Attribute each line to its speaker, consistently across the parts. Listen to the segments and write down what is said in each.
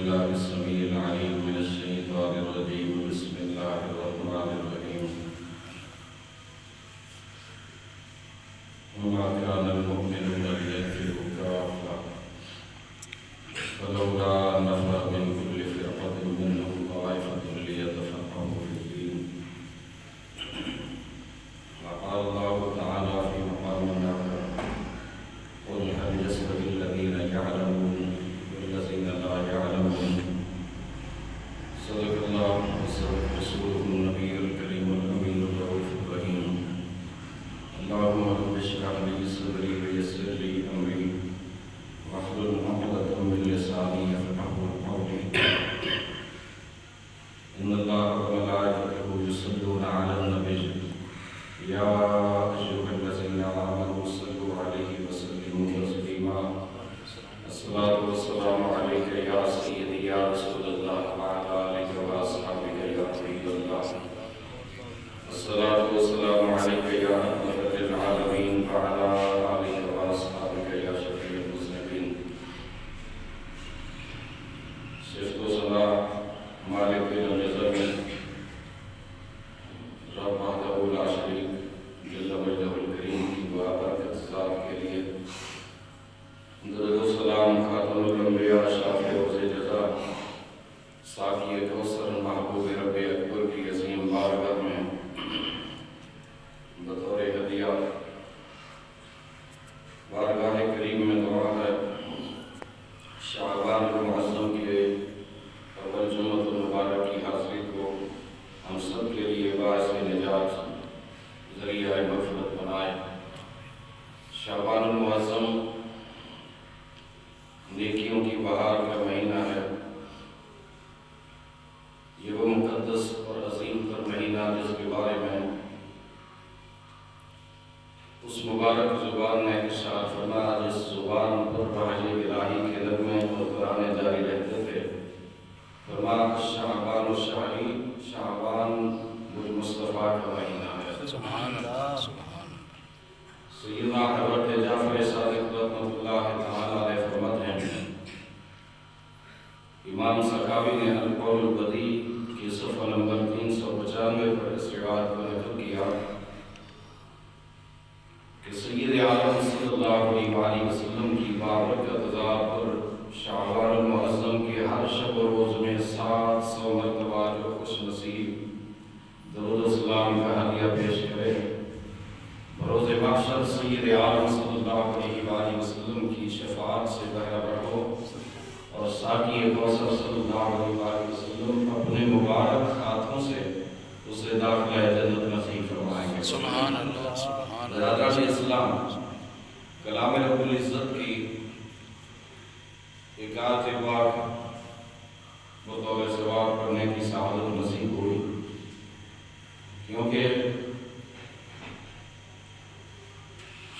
Speaker 1: بالله السميع العليم من الشيطان الرجيم بسم الله الرحمن الرحيم وما كان المؤمنون لينفروا كافة فلولا نفر من كل فرقة منهم طائفة ليتفقهوا في الدين وقال الله تعالى في مقام آخر قل هل يستوي الذين يعلمون والذين لا يعلمون صدق الله وصدق رسوله النبي الكريم الأمين الرؤوف الرحيم اللهم رب اشرح لي صدري ويسر لي أمري واحلل عقدة من لساني يفقهوا قولي إن الله وملائكته يصلون على النبي يا أيها الذين آمنوا صلوا عليه وسلموا تسليما الصلاة والسلام عليك يا سيدي يا رسول الله وعلى آلك وأصحابك يا حبيب الله الصلاة والسلام عليك يا رحمة للعالمين وعلى آلك وأصحابك يا شفيع المذنبين صفت و ثنا مالک النظام رب وحدہ لا شریک جل وجلہ الکریم کی بابرکت ذات کے لیے درود و سلام خاتم الانبیاء شافع روز جزا ساقی کوثر محبوب رب اکبر کی عظیم بارگاہ میں بطور ہدیہ بارگاہ کریم میں دعا ہے شعبان المعظم کے اول جمعۃ المبارک کی حاضری کو ہم سب کے لیے باعث نجات ذریعہ مغفرت بنائے۔ شعبان المعظم نیکیوں کی بہار کا مہینہ ہے۔ یہ وہ مقدس اور عظیم تر مہینہ جس کے بارے میں اس مبارک زبان نے ارشاد فرمایا جس زبان پر وحی الہی کے نغمے اور ترانے جاری رہتے تھے، فرمایا شعبان الشہری شعبان مجھ مصطفیٰ کا مہینہ ہے۔
Speaker 2: سبحان اللہ سبحان اللہ۔
Speaker 1: سیدنا حضرت جعفر صادق رحمۃ اللہ تعالیٰ علیہ فرماتے ہیں، امام سخاوی نے القول البدیع کی صفحہ نمبر 395 پر اس روایت کو نقل کیا کہ سید عالم صلی اللہ علیہ وسلم کی بابرکت ذات پر شعبان المعظم کے ہر شب و روز میں 700 مرتبہ جو خوش نصیب درود و سلام کا ہدیہ پیش کرے، بروز محشر سید عالم صلی اللہ علیہ وسلم کی شفاعت سے بہرہ ہو اور ساقی کوثر صلی اللہ علیہ وسلم اپنے مبارک ہاتھوں سے اسے داخلہ جنت نصیب فرمائیں گے۔
Speaker 2: سبحان اللہ سبحان اللہ۔
Speaker 1: برادران اسلام، کلام رب العزت کی ایک آیت پاک بطور ثواب پڑھنے کی سعادت نصیب ہوئی، کیونکہ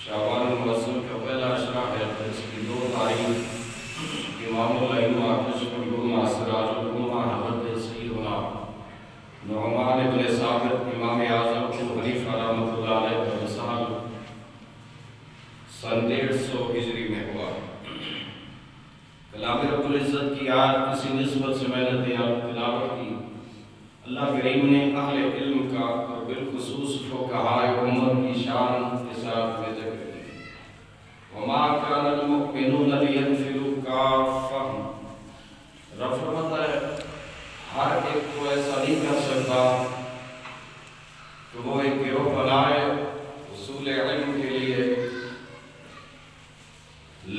Speaker 1: شعبان المعظم کا پہلا اشرا ہے، اس کی 2 تاریخ امام الائمہ کشف الامہ سراج الامہ حضرت سیدنا نعمان بن ثابت امام اعظم ابو حنیفہ رحمۃ اللہ علیہ کا وصال سن 150 ہجری میں ہوا۔ کلام رب العزت کی آیت کسی نسبت سے میں نے تلاوت کی، اللہ کریم نے اہل علم کا اور بالخصوص فقہائے امت کی شان کے ساتھ میں ذکر کی۔ وما كان المؤمنون لينفروا كافة، رب فرماتا ہے ہر ایک کو ایسا نہیں کر سکتا کہ وہ ایک گروہ بنائے حصول علم کے لیے،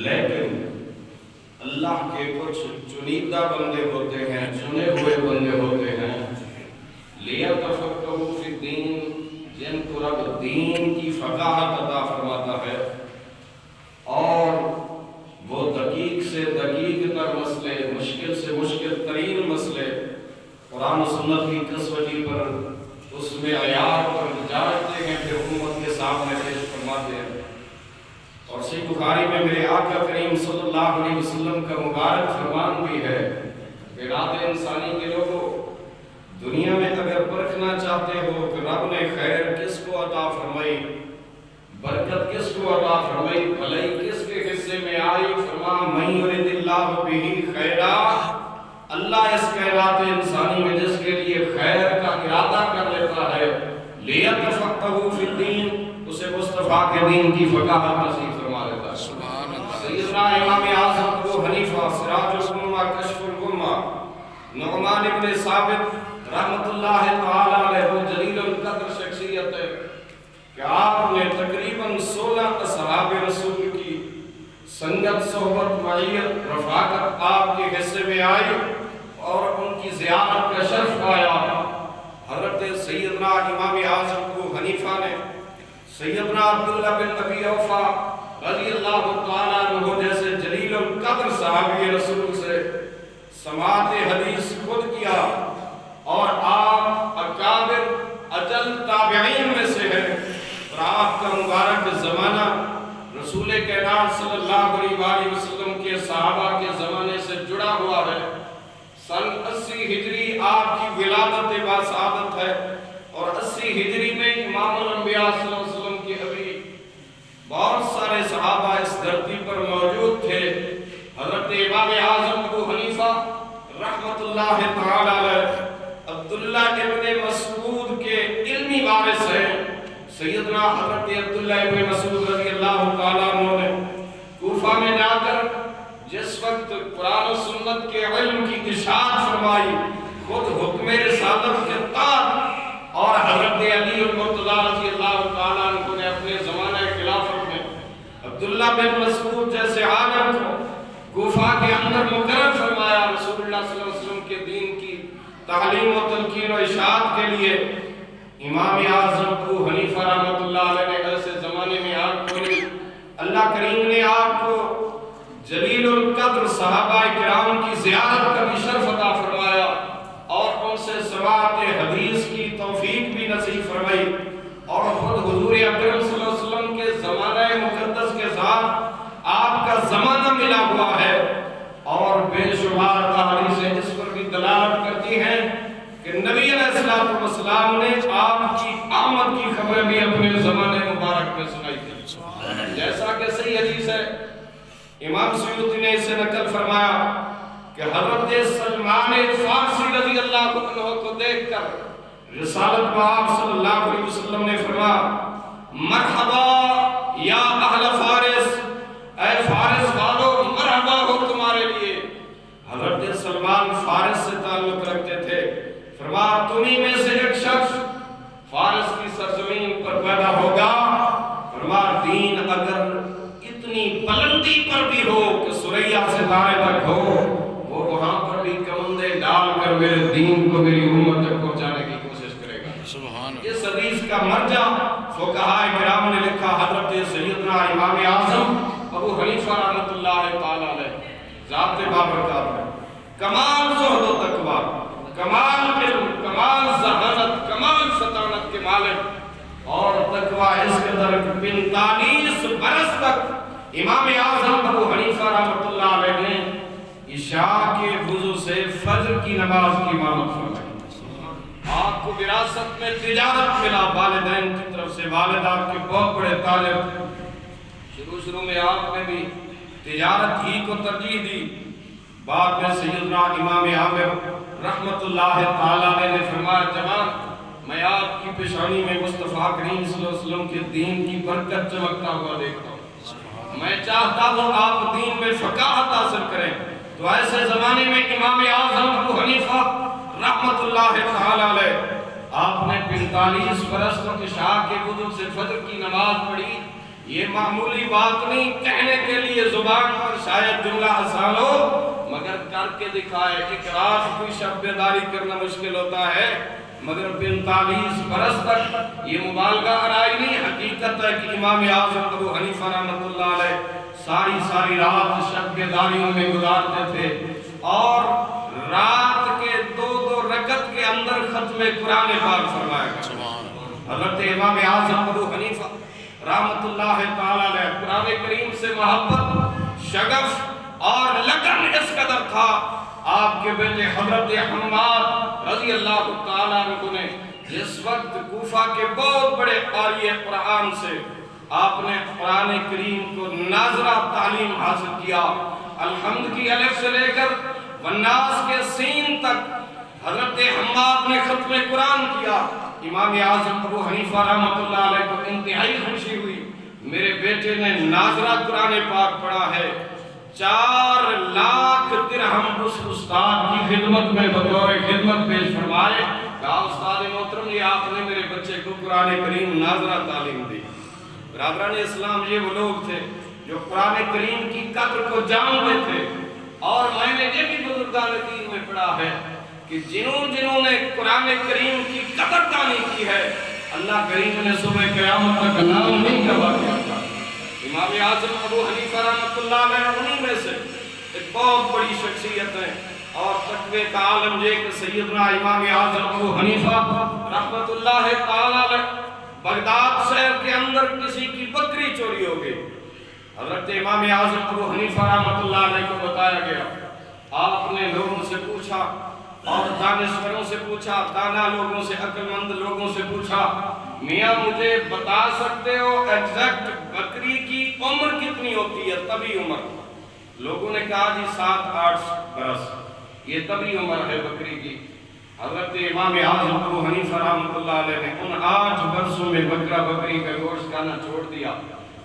Speaker 1: لیکن اللہ کے کچھ چنیدہ بندے ہوتے ہیں، چنے ہوئے بندے ہوتے ہیں، لیتفقہوا فی الدین، جن کو رب دین کی فقاہت عطا فرماتا ہے اور وہ دقیق سے دقیق تر مسئلے، مشکل سے مشکل ترین مسئلے قرآن و سنت کی کسوٹی پر اس میں عیار پر جانتے ہیں، پھر امت کے سامنے پیش فرماتے ہیں۔ اور صحیح بخاری میں میرے آقا کریم صلی اللہ علیہ وسلم کا مبارک فرمان بھی ہے کہ رات انسانی کے لوگوں، دنیا میں اگر پرکھنا چاہتے ہو کہ رب نے خیر کس کو عطا فرمائی، برکت کس کو عطا فرمائی، بھلائی کس کے حصے میں آئی، فرما من یرید اللہ بہ خیرا اللہ اس کائنات انسانی میں جس کے لیے خیر کا ارادہ کر لیتا ہے لیتفقہوا فی الدین، اسے مصطفیٰ کے دین کی فقاہت نصیب فرما دیتا ہے۔
Speaker 2: سبحان اللہ۔
Speaker 1: سیدنا امام اعظم ابو حنیفہ سراج الامہ کشف الغمہ نعمان ابن ثابت رحمت اللہ تعالی علیہ وہ جلیل القدر شخصیت ہے کہ آپ نے تقریباً 16 اصحاب رسول کی سنگت، صحبت، معیت، رفاقت آپ کے حصے میں آئی اور ان کی زیارت کا شرف پایا۔ حضرت سیدنا امام اعظم ابو حنیفہ نے سیدنا عبداللہ بن ابی اوفا رضی اللہ تعالیٰ عنہ جیسے جلیل القدر صحابی رسول سے سماعت حدیث خود کیا، اور آپ اکابر اجل تابعین میں سے ہیں، اور آپ کا مبارک زمانہ رسول کائنات صلی اللہ علیہ وآلہ وسلم کے صحابہ کے زمانے سے جڑا ہوا ہے۔ سن 80 ہجری آپ کی ولادت باسعادت ہے، اور 80 ہجری میں امام الانبیاء صلی اللہ علیہ وسلم کی ابھی بہت سارے صحابہ اس دھرتی پر موجود تھے۔ حضرت امام اعظم ابو حنیفہ رحمت اللہ تعالی علیہ عبداللہ ابن مسعود کے علمی وارث ہیں۔ سیدنا حضرت عبداللہ ابن مسعود رضی اللہ تعالیٰ عنہ نے کوفہ میں جا کر جس وقت قرآن و سنت کے علم کی اشاعت فرمائی، خود حکم رسالت کے تحت، اور حضرت علی المرتضیٰ رضی اللہ تعالیٰ عنہ نے اپنے زمانہ خلافت میں عبداللہ بن مسعود جیسے عالم کو کوفہ کے اندر مقرر فرمایا۔ رسول اللہ صلی اللہ علیہ وسلم کے دین کی تعلیم و تلقین و اشاعت کے لیے امام اعظم ابو حنیفہ رحمۃ اللہ علیہ نے ایسے زمانے میں آپ کو اللہ کریم نے آپ کو جلیل القدر صحابہ کرام کی زیارت کا بھی شرف عطا فرمایا، اور ان سے سماعت حدیث کی توفیق بھی نصیب فرمائی، اور خود حضور اکرم صلی اللہ علیہ وسلم کے زمانہ مقدس کے ساتھ آپ کا زمانہ ملا ہوا ہے، اور بے شمار احادیث اس پر بھی دلالت کرتی ہیں کہ نبی علیہ السلام نے آپ کی آمد کی خبریں بھی اپنے زمانے مبارک میں سنائی تھی، جیسا کہ صحیح حدیث ہے۔ امام سیوطی نے اسے نقل فرمایا کہ حضرت سلمان فارسی رضی اللہ عنہ کو دیکھ کر رسالت میں آپ صلی اللہ علیہ وسلم نے فرمایا مرحبا یا اہل فارس، اے فارس والو مرحبا ہو تمہارے لیے۔ حضرت سلمان فارس سے تعلق رکھتے تھے، فرمایا تمہیں میں سے ایک شخص فارس کی سرزمین پر پیدا ہوگا، فرمایا دین اگر اتنی بلندی پر بھی ہو کہ سریا ستارے تک ہو، وہ وہاں پر بھی کمندے ڈال کر میرے دین کو میری امت تک پہنچانے کی کوشش کرے گا۔
Speaker 2: سبحان اللہ۔
Speaker 1: اس حدیث کا مرجع فقہاء کرام نے لکھا حضرت سیدنا امام اعظم ابو حنیفہ رحمۃ اللہ تعالی علیہ ذات بابرکات ہے، کمال زہد و تقویٰ، کمال علم، کمال ذہانت، کمال فطانت کے مالک، اور تقویٰ اس قدر 45 برس تک امام اعظم ابو حنیفہ رحمۃ اللہ علیہ نے عشاء کے وضو سے فجر کی نماز کی امامت فرمائی۔ آپ کو وراثت میں تجارت ملا، والدین کی طرف سے، والد آپ کے بہت بڑے طالب، شروع میں آپ نے بھی تجارت ہی کو ترجیح دی۔ بعد میں سیدنا امام عامر رحمت اللہ تعالی علیہ نے فرمایا جوان میں آپ کی پیشانی میں مصطفیٰ کریم صلی اللہ علیہ وسلم کے دین کی برکت چمکتا ہوا دیکھتا ہوں، میں چاہتا ہوں آپ دین میں فقاہت حاصل کریں۔ تو ایسے زمانے میں امام اعظم ابو حنیفہ رحمت اللہ تعالی علیہ آپ نے 45 برس تک عشاء کے وضو سے فجر کی نماز پڑھی۔ یہ معمولی بات نہیں، کہنے کے لیے زبان پر شاید جملہ آسان ہو، مگر کر کے دکھائے۔ ایک رات کوئی شب بیداری کرنا مشکل ہوتا ہے، مگر 45 برس تک یہ مبالغہ آرائی نہیں، حقیقت ہے کہ امام اعظم ابو حنیفہ رحمۃ اللہ علیہ ساری رات شب بیداریوں میں گزارتے تھے، اور رات کے 2 رکعت کے اندر ختم قرآن پاک فرمایا گیا۔ حضرت امام اعظم ابو حنیفہ رحمت اللہ تعالی علیہ قرآن کریم سے محبت، شغف اور لگن اس قدر تھا، آپ کے بیٹے حضرت حماد رضی اللہ تعالی عنہ نے جس وقت کوفہ کے بہت بڑے قاری قرآن سے آپ نے قرآن کریم کو ناظرہ تعلیم حاصل کیا، الحمد کی الف سے لے کر والناس کے سین تک حضرت حماد نے ختم قرآن کیا۔ امام اعظم ابو حنیفہ رحمۃ اللہ علیہ کو انتہائی خوشی ہوئی، میرے بیٹے نے ناظرہ قرآن پاک پڑھا ہے۔ 4 لاکھ درہم اس استاد کی خدمت میں بطور خدمت پیش فرمائے۔ کہا استاد محترم یہ آپ نے میرے بچے کو قرآن کریم ناظرہ تعلیم دی۔ برادران اسلام یہ وہ لوگ تھے جو قرآن کریم کی قدر کو جانتے تھے، اور میں نے یہ بھی بزرگان دین میں پڑھا ہے کہ جنہوں نے قرآن کریم کی قدر دانی کی ہے، اللہ کریم نے صبح قیامت تک نام نہیں کروا دیا تھا۔ امام اعظم ابو حنیفہ رحمۃ اللہ علیہ انہی میں سے ایک بہت بڑی شخصیت ہے، اور تقوی کا عالم یہ کہ سیدنا امام اعظم ابو حنیفہ رحمۃ اللہ تعالی علیہ بغداد شہر کے اندر کسی کی بکری چوری ہو گئی۔ حضرت امام اعظم ابو حنیفہ رحمۃ اللہ علیہ کو بتایا گیا، آپ نے لوگوں سے پوچھا اور دانشوروں سے پوچھا، دانا لوگوں سے، عقل مند لوگوں سے پوچھا، میاں مجھے بتا سکتے ہو ایگزیکٹ بکری کی عمر کتنی ہوتی ہے، طبی عمر؟ لوگوں نے کہا جی 7-8 برس، یہ طبی عمر ہے بکری کی۔ حضرت امام اعظم ابو حنیفہ رحمۃ اللہ علیہ نے ان 8 برسوں میں بکری کا گوشت کھانا چھوڑ دیا۔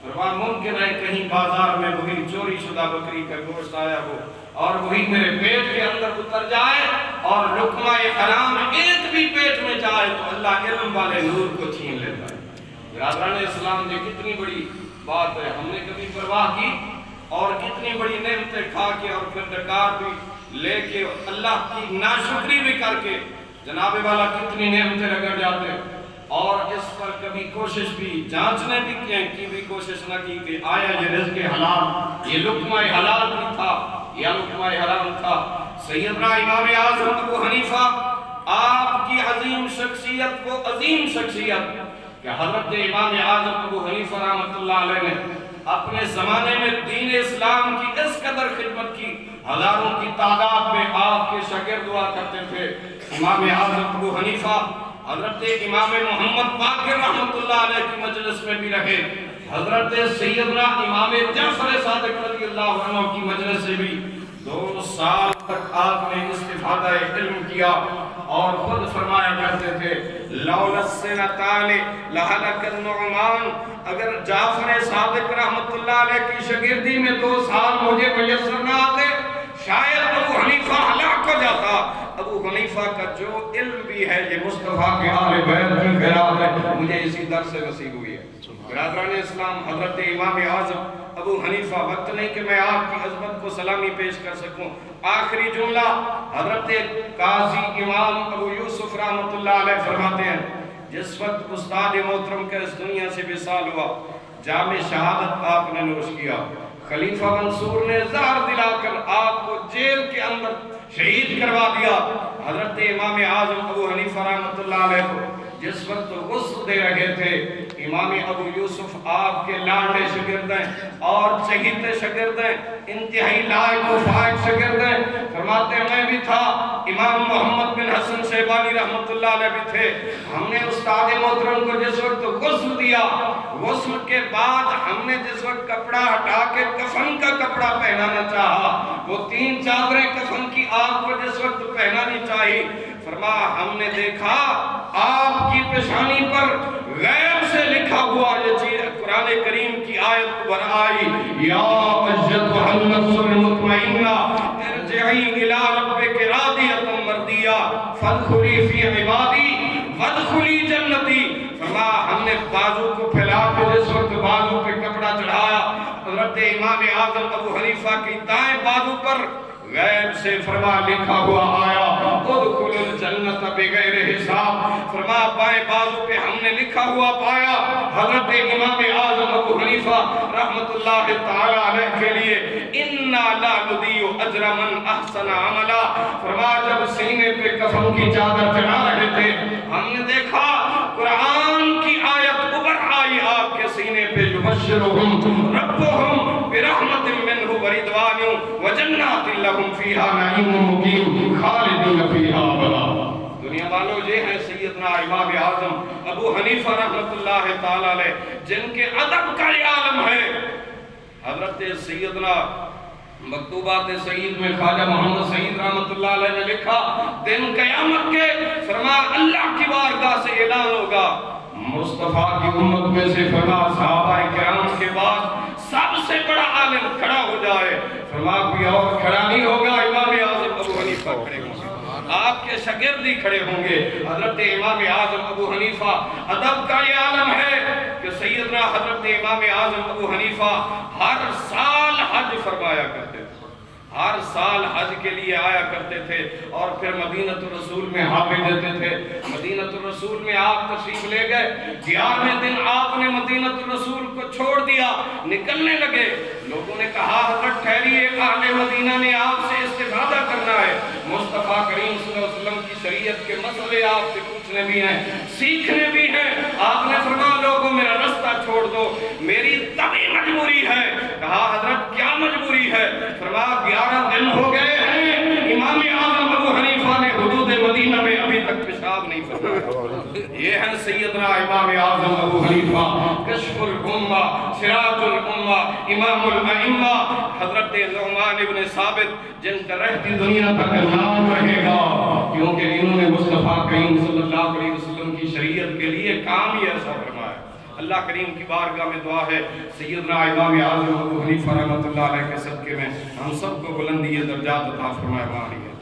Speaker 1: فرمایا ممکن ہے کہیں بازار میں وہی چوری شدہ بکری کا گوشت آیا ہو اور وہی میرے پیٹ کے اندر اتر جائے، اور لقمہ حرام ایک بھی پیٹ میں جائے تو اللہ علم والے نور کو چھین لیتا ہے۔ برادران اسلام یہ کتنی بڑی بات ہے، ہم نے کبھی پرواہ کی اور کتنی بڑی نعمتیں کھا کے اور پھر ڈکار بھی لے کے اللہ کی ناشکری بھی کر کے جناب والا کتنی نعمتیں رگڑ جاتے، اور اس پر کبھی کوشش بھی جانچنے بھی کی بھی کوشش نہ کی کہ آیا یہ رزق حلال، یہ لقمہ حلال بھی تھا یا لقمہ حرام تھا۔ سیدنا امام اعظم ابو حنیفہ آپ کی عظیم شخصیت، وہ عظیم شخصیت کہ حضرت امام اعظم ابو حنیفہ رحمۃ اللہ علیہ نے اپنے زمانے میں دین اسلام کی اس قدر خدمت کی، ہزاروں کی تعداد میں آپ کے شاگرد ہوا کرتے تھے۔ امام اعظم ابو حنیفہ حضرت امام محمد باقر رحمۃ اللہ علیہ کی مجلس میں بھی رہے، حضرت سیدنا امام جعفر صادق رضی اللہ عنہ کی مجلس سے بھی 2 سال تک آپ نے استفادہ علم کیا، اور خود فرمایا کرتے تھے لولا السنتان لہلک النعمان، اگر جعفر صادق رحمۃ اللہ علیہ کی شاگردی میں 2 سال مجھے میسر نہ آتے شاید ابو حنیفہ ہلاک ہو جاتا۔ ابو حنیفہ کا جو علم بھی ہے یہ مصطفیٰ کے آل بیت کی خیرات ہے، مجھے اسی در سے نصیب ہوئی ہے۔ برادران اسلام، حضرت امام اعظم ابو حنیفہ، وقت نہیں کہ میں آپ کی عظمت کو سلامی پیش کر سکوں، آخری جملہ حضرت قاضی امام ابو یوسف رحمۃ اللہ علیہ فرماتے ہیں جس وقت استاد محترم کا اس دنیا سے وصال ہوا، جام شہادت آپ نے نوش کیا، خلیفہ منصور نے زہر دلا کر آپ کو جیل کے اندر شہید کروا دیا۔ حضرت امام اعظم ابو حنیفہ رحمۃ اللہ علیہ کو جس وقت غسل دے رہے تھے، امام ابو یوسف آپ کے لاڈلے شاگرد ہیں اور چہیتے شاگرد ہیں، انتہائی لائق و فائق شاگرد ہیں، فرماتے ہیں میں بھی تھا، امام محمد بن حسن شیبانی رحمۃ اللہ علیہ بھی تھے، ہم نے استاد محترم کو جس وقت غسل دیا، غسل کے بعد ہم نے جس وقت کپڑا ہٹا کے کفن کا کپڑا پہنانا چاہا، وہ 3 چادریں کفن کی آپ کو جس وقت پہنانی چاہیے، فرمایا ہم نے دیکھا آپ کی پیشانی پر غیب سے لکھا ہوا یہ چیز قرآن کریم کی آیت پر آئی، یا ایتھا النفس المطمئنہ ارجعی الی ربک راضیۃ مرضیہ فادخلی فی عبادی وادخلی جنتی۔ فرمایا ہم نے بازو کو پھیلا کے جس وقت بازو پہ کپڑا چڑھایا، حضرت امام اعظم ابو حنیفہ کی دائیں بازو پر غیب سے فرما لکھا ہوا آیا ادخل الجنت بغیر حساب، فرما بائیں بازو پہ ہم نے لکھا ہوا پایا حضرت امام اعظم ابو حنیفہ رحمت اللہ تعالی علیہ کے لیے انا لا نضیع اجر من احسن عملا، فرما جب سینے پہ کفن کی چادر چڑھا رہے تھے ہم نے دیکھا قرآن کی آیت ابھر آئی آپ کے سینے پہ، یبشرہم ربہم برحمت منہ ورضوان وجنات لہم فیہا نعیم مقیم خالدین فیہا ابدا۔ دنیا والوں یہ ہیں سیدنا امام اعظم ابو حنیفہ رحمت اللہ تعالی علیہ جن کے ادب کا یہ عالم ہے۔ حضرت سیدنا مکتوبات سعید میں خواجہ محمد سعید رحمۃ اللہ علیہ نے لکھا دن قیامت کے فرمایا اللہ کی بارگاہ سے اعلان ہوگا مصطفیٰ کی امت میں سے فرمایا صحابہ کرام کے بعد سب سے بڑا عالم کھڑا ہو جائے فرمایا کوئی اور کھڑا نہیں ہوگا امام اعظم ابو حنیفہ کھڑے ہوں گے آپ کے شاگرد ہی کھڑے ہوں گے حضرت امام اعظم ابو حنیفہ ادب کا یہ عالم ہے کہ سیدنا حضرت امام اعظم ابو حنیفہ ہر سال حج فرمایا کرتے تھے ہر سال حج کے لیے آیا کرتے تھے اور پھر مدینۃ الرسول میں حاضری دیتے تھے مدینۃ الرسول میں آپ تشریف لے گئے 11ویں دن آپ نے مدینۃ الرسول کو چھوڑ دیا نکلنے لگے لوگوں نے کہا حضرت ٹھہریے اہل مدینہ نے آپ سے استفادہ کرنا ہے مصطفیٰ کریم صلی اللہ علیہ وسلم کی شریعت کے مسئلے آپ سے پوچھنے بھی ہیں سیکھنے بھی ہیں آپ نے فرمایا لوگوں میرا رستہ چھوڑ دو میری طبعی مجبوری ہے کہا حضرت کیا مجبوری ہے فرمایا 11 دن ہو گئے ہیں امام اعظم ابو حنیفہ نے حدود مدینہ میں ابھی تک پیشاب نہیں فرمایا یہ ہیں سیدنا امام اعظم ابو حنیفہ کشف الامہ سراج الامہ امام الائمہ حضرت نعمان ابن ثابت جن کا رہتی دنیا تک نام رہے گا کیونکہ انہوں نے مصطفیٰ کریم صلی اللہ علیہ وسلم کی شریعت کے لیے کام ہی ایسا فرمایا اللہ کریم کی بارگاہ میں دعا ہے سیدنا امام اعظم ابو حنیفہ رحمۃ اللہ علیہ کے صدقے میں ہم سب کو بلندی درجات عطا فرمائے